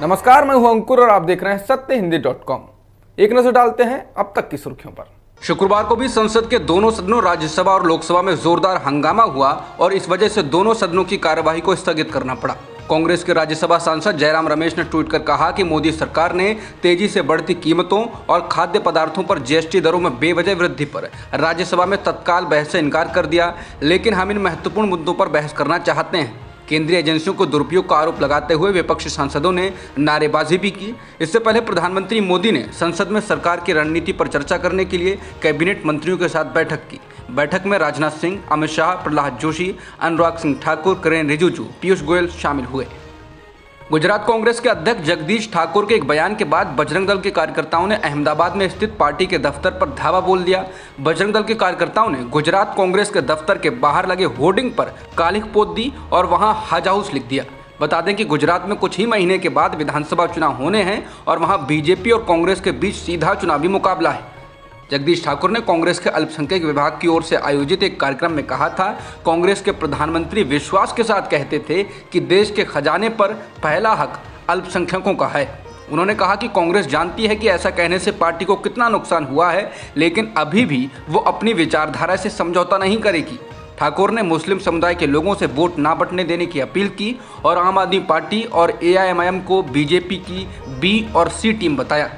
नमस्कार, मैं हूं अंकुर और आप देख रहे हैं सत्यहिंदी.com। एक नजर डालते हैं अब तक की सुर्खियों पर। शुक्रवार को भी संसद के दोनों सदनों राज्यसभा और लोकसभा में जोरदार हंगामा हुआ और इस वजह से दोनों सदनों की कार्यवाही को स्थगित करना पड़ा। कांग्रेस के राज्यसभा सांसद जयराम रमेश ने ट्वीट कर कहा कि मोदी सरकार ने तेजी से बढ़ती कीमतों और खाद्य पदार्थों पर जीएसटी दरों में बेवजह वृद्धि पर राज्यसभा में तत्काल बहस से इनकार कर दिया, लेकिन हम इन महत्वपूर्ण मुद्दों पर बहस करना चाहते हैं। केंद्रीय एजेंसियों को दुरुपयोग का आरोप लगाते हुए विपक्षी सांसदों ने नारेबाजी भी की। इससे पहले प्रधानमंत्री मोदी ने संसद में सरकार की रणनीति पर चर्चा करने के लिए कैबिनेट मंत्रियों के साथ बैठक की। बैठक में राजनाथ सिंह, अमित शाह, प्रहलाद जोशी, अनुराग सिंह ठाकुर, किरेन रिजिजू, पीयूष गोयल शामिल हुए। गुजरात कांग्रेस के अध्यक्ष जगदीश ठाकुर के एक बयान के बाद बजरंग दल के कार्यकर्ताओं ने अहमदाबाद में स्थित पार्टी के दफ्तर पर धावा बोल दिया। बजरंग दल के कार्यकर्ताओं ने गुजरात कांग्रेस के दफ्तर के बाहर लगे होर्डिंग पर कालिख पोत दी और वहां हज हाउस लिख दिया। बता दें कि गुजरात में कुछ ही महीने के बाद विधानसभा चुनाव होने हैं और वहां बीजेपी और कांग्रेस के बीच सीधा चुनावी मुकाबला है। जगदीश ठाकुर ने कांग्रेस के अल्पसंख्यक विभाग की ओर से आयोजित एक कार्यक्रम में कहा था, कांग्रेस के प्रधानमंत्री विश्वास के साथ कहते थे कि देश के खजाने पर पहला हक अल्पसंख्यकों का है। उन्होंने कहा कि कांग्रेस जानती है कि ऐसा कहने से पार्टी को कितना नुकसान हुआ है, लेकिन अभी भी वो अपनी विचारधारा से समझौता नहीं करेगी। ठाकुर ने मुस्लिम समुदाय के लोगों से वोट ना बंटने देने की अपील की और आम आदमी पार्टी और एआईएमआईएम को बीजेपी की बी और सी टीम बताया।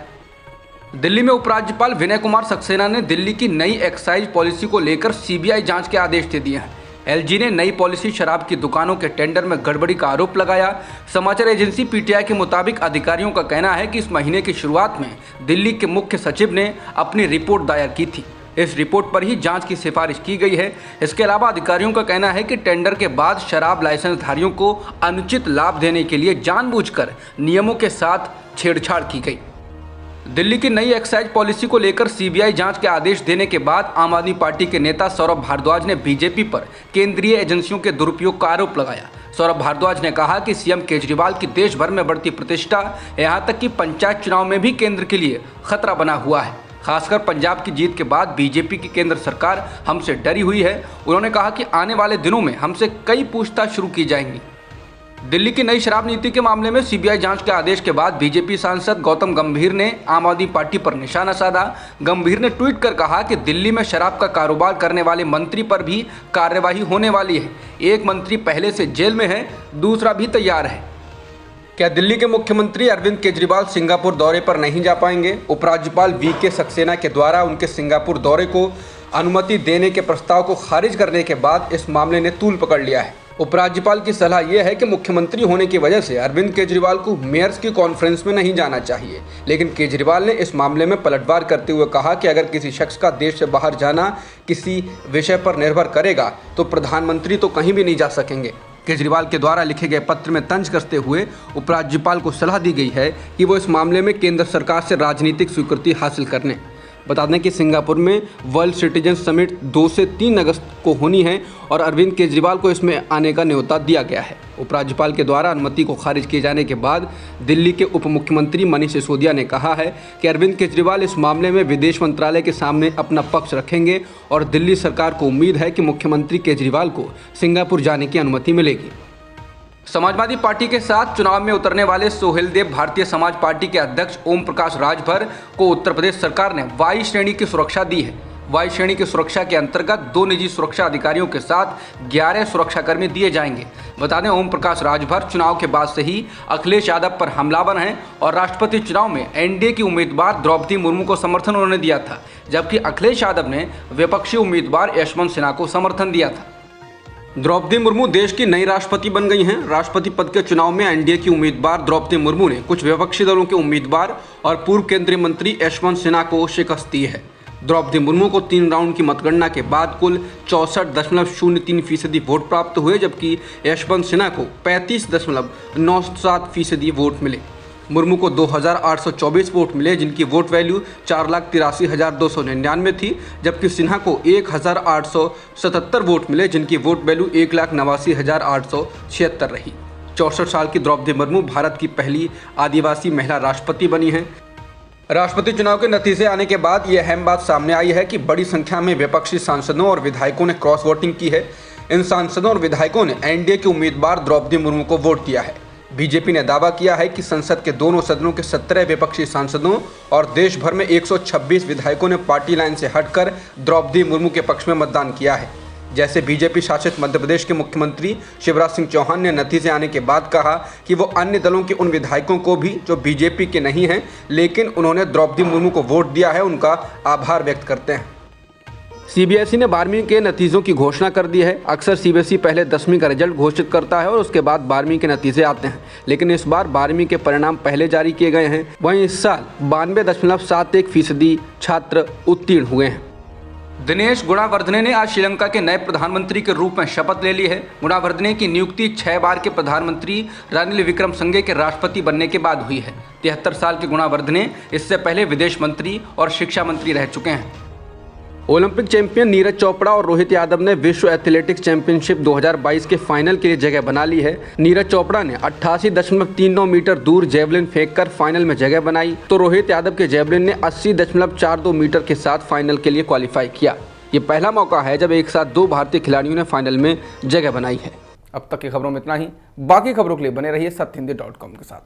दिल्ली में उपराज्यपाल विनय कुमार सक्सेना ने दिल्ली की नई एक्साइज पॉलिसी को लेकर सीबीआई जांच के आदेश दे दिए हैं। एलजी ने नई पॉलिसी शराब की दुकानों के टेंडर में गड़बड़ी का आरोप लगाया। समाचार एजेंसी पीटीआई के मुताबिक अधिकारियों का कहना है कि इस महीने की शुरुआत में दिल्ली के मुख्य सचिव ने अपनी रिपोर्ट दायर की थी। इस रिपोर्ट पर ही जांच की सिफारिश की गई है। इसके अलावा अधिकारियों का कहना है कि टेंडर के बाद शराब लाइसेंसधारियों को अनुचित लाभ देने के लिए जानबूझकर नियमों के साथ छेड़छाड़ की गई। दिल्ली की नई एक्साइज पॉलिसी को लेकर सीबीआई जांच के आदेश देने के बाद आम आदमी पार्टी के नेता सौरभ भारद्वाज ने बीजेपी पर केंद्रीय एजेंसियों के दुरुपयोग का आरोप लगाया। सौरभ भारद्वाज ने कहा कि सीएम केजरीवाल की देश भर में बढ़ती प्रतिष्ठा, यहां तक कि पंचायत चुनाव में भी केंद्र के लिए खतरा बना हुआ है। खासकर पंजाब की जीत के बाद बीजेपी की केंद्र सरकार हमसे डरी हुई है। उन्होंने कहा कि आने वाले दिनों में हमसे कई पूछताछ शुरू की जाएंगी। दिल्ली की नई शराब नीति के मामले में सीबीआई जांच के आदेश के बाद बीजेपी सांसद गौतम गंभीर ने आम आदमी पार्टी पर निशाना साधा। गंभीर ने ट्वीट कर कहा कि दिल्ली में शराब का कारोबार करने वाले मंत्री पर भी कार्यवाही होने वाली है। एक मंत्री पहले से जेल में है, दूसरा भी तैयार है। क्या दिल्ली के मुख्यमंत्री अरविंद केजरीवाल सिंगापुर दौरे पर नहीं जा पाएंगे? उपराज्यपाल वीके सक्सेना के द्वारा उनके सिंगापुर दौरे को अनुमति देने के प्रस्ताव को खारिज करने के बाद इस मामले ने तूल पकड़ लिया है। उपराज्यपाल की सलाह यह है कि मुख्यमंत्री होने की वजह से अरविंद केजरीवाल को मेयर्स की कॉन्फ्रेंस में नहीं जाना चाहिए, लेकिन केजरीवाल ने इस मामले में पलटवार करते हुए कहा कि अगर किसी शख्स का देश से बाहर जाना किसी विषय पर निर्भर करेगा तो प्रधानमंत्री तो कहीं भी नहीं जा सकेंगे। केजरीवाल के द्वारा लिखे गए पत्र में तंज कसते हुए उपराज्यपाल को सलाह दी गई है कि वो इस मामले में केंद्र सरकार से राजनीतिक स्वीकृति हासिल करने। बता दें कि सिंगापुर में वर्ल्ड सिटीजन समिट 2 से 3 अगस्त को होनी है और अरविंद केजरीवाल को इसमें आने का न्योता दिया गया है। उपराज्यपाल के द्वारा अनुमति को खारिज किए जाने के बाद दिल्ली के उप मुख्यमंत्री मनीष सिसोदिया ने कहा है कि अरविंद केजरीवाल इस मामले में विदेश मंत्रालय के सामने अपना पक्ष रखेंगे और दिल्ली सरकार को उम्मीद है कि मुख्यमंत्री केजरीवाल को सिंगापुर जाने की अनुमति मिलेगी। समाजवादी पार्टी के साथ चुनाव में उतरने वाले सोहेल देव भारतीय समाज पार्टी के अध्यक्ष ओम प्रकाश राजभर को उत्तर प्रदेश सरकार ने वाई श्रेणी की सुरक्षा दी है। वाई श्रेणी की सुरक्षा के अंतर्गत 2 निजी सुरक्षा अधिकारियों के साथ 11 सुरक्षाकर्मी दिए जाएंगे। बता दें, ओम प्रकाश राजभर चुनाव के बाद से ही अखिलेश यादव पर हमलावर हैं और राष्ट्रपति चुनाव में एनडीए की उम्मीदवार द्रौपदी मुर्मू को समर्थन उन्होंने दिया था, जबकि अखिलेश यादव ने विपक्षी उम्मीदवार यशवंत सिन्हा को समर्थन दिया था। द्रौपदी मुर्मू देश की नई राष्ट्रपति बन गई हैं। राष्ट्रपति पद के चुनाव में एनडीए की उम्मीदवार द्रौपदी मुर्मू ने कुछ विपक्षी दलों के उम्मीदवार और पूर्व केंद्रीय मंत्री यशवंत सिन्हा को शिकस्त दी है। द्रौपदी मुर्मू को 3 राउंड की मतगणना के बाद कुल 64.03% वोट प्राप्त हुए, जबकि यशवंत सिन्हा को 35.97% वोट मिले। मुर्मू को 2,824 वोट मिले, जिनकी वोट वैल्यू 4,83,299 थी, जबकि सिन्हा को 1,877 वोट मिले, जिनकी वोट वैल्यू 1,89,876 रही। 64 साल की द्रौपदी मुर्मू भारत की पहली आदिवासी महिला राष्ट्रपति बनी हैं। राष्ट्रपति चुनाव के नतीजे आने के बाद यह अहम बात सामने आई है कि बड़ी संख्या में विपक्षी सांसदों और विधायकों ने क्रॉस वोटिंग की है। इन सांसदों और विधायकों ने एनडीए के उम्मीदवार द्रौपदी मुर्मू को वोट दिया है। बीजेपी ने दावा किया है कि संसद के दोनों सदनों के 17 विपक्षी सांसदों और देश भर में 126 विधायकों ने पार्टी लाइन से हटकर द्रौपदी मुर्मू के पक्ष में मतदान किया है। जैसे बीजेपी शासित मध्य प्रदेश के मुख्यमंत्री शिवराज सिंह चौहान ने नतीजे आने के बाद कहा कि वो अन्य दलों के उन विधायकों को भी जो बीजेपी के नहीं हैं लेकिन उन्होंने द्रौपदी मुर्मू को वोट दिया है उनका आभार व्यक्त करते हैं। सीबीएसई ने 12वीं के नतीजों की घोषणा कर दी है। अक्सर सीबीएसई पहले 10वीं का रिजल्ट घोषित करता है और उसके बाद 12वीं के नतीजे आते हैं, लेकिन इस बार 12वीं के परिणाम पहले जारी किए गए हैं। वहीं इस साल 92.71% छात्र उत्तीर्ण हुए हैं। दिनेश गुणावर्धने ने आज श्रीलंका के नए प्रधानमंत्री के रूप में शपथ ले ली है। गुणावर्धने की नियुक्ति 6 बार के प्रधानमंत्री रानिल विक्रमसिंघे के राष्ट्रपति बनने के बाद हुई है। 73 साल के गुणावर्धने इससे पहले विदेश मंत्री और शिक्षा मंत्री रह चुके हैं। ओलंपिक चैंपियन नीरज चोपड़ा और रोहित यादव ने विश्व एथलेटिक्स चैंपियनशिप 2022 के फाइनल के लिए जगह बना ली है। नीरज चोपड़ा ने 88.39 मीटर दूर जेवलिन फेंककर फाइनल में जगह बनाई, तो रोहित यादव के जेवलिन ने 80.42 मीटर के साथ फाइनल के लिए क्वालिफाई किया। ये पहला मौका है जब एक साथ 2 भारतीय खिलाड़ियों ने फाइनल में जगह बनाई है। अब तक की खबरों में इतना ही। बाकी खबरों के लिए बने रहिए सत्यहिंदी.com के साथ।